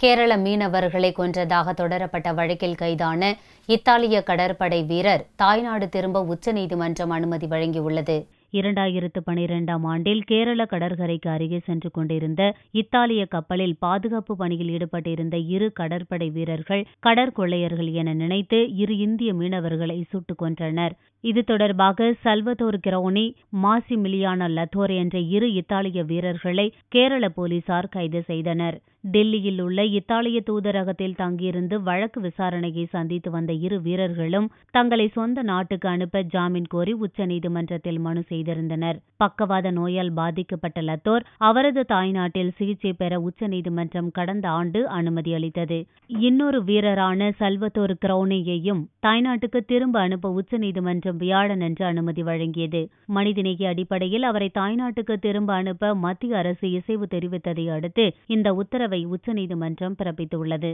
கேரள மீனவர்களை கொன்றதாக தொடரப்பட்ட வழக்கில் கைதான இத்தாலிய கடற்படை வீரர் தாய்நாடு திரும்ப உச்சநீதிமன்றம் அனுமதி வழங்கியுள்ளது. 2012ஆம் ஆண்டில் கேரள கடற்கரைக்கு அருகே சென்று கொண்டிருந்த இத்தாலிய கப்பலில் பாதுகாப்பு பணியில் ஈடுபட்டிருந்த 2 கடற்படை வீரர்கள் கடற்கொள்ளையர்கள் என நினைத்து 2 இந்திய மீனவர்களை சுட்டுக் கொன்றனர். இது தொடர்பாக சல்வதோர் கிரௌனி, மாசிமிலியானோ லத்தோர் என்ற 2 இத்தாலிய வீரர்களை கேரள போலீசார் கைது செய்தனர். டெல்லியில் உள்ள இத்தாலிய தூதரகத்தில் தங்கியிருந்து வழக்கு விசாரணையை சந்தித்து வந்த 2 வீரர்களும் தங்களை சொந்த நாட்டுக்கு அனுப்ப ஜாமீன் கோரி உச்சநீதிமன்றத்தில் மனு செய்திருந்தனர். பக்கவாத நோயால் பாதிக்கப்பட்ட லத்தோர் அவரது தாய்நாட்டில் சிகிச்சை பெற உச்சநீதிமன்றம் கடந்த ஆண்டு அனுமதி அளித்தது. இன்னொரு வீரரான சல்வதோர் கிரௌனியையும் தாய்நாட்டுக்கு திரும்ப அனுப்ப உச்சநீதிமன்றம் வியாழனன்று அனுமதி வழங்கியது. மனிதநேய அடிப்படையில் அவரை தாய்நாட்டுக்கு திரும்ப அனுப்ப மத்திய அரசு இசைவு தெரிவித்ததை அடுத்து இந்த உத்தரவை உச்சநீதிமன்றம் பிறப்பித்துள்ளது.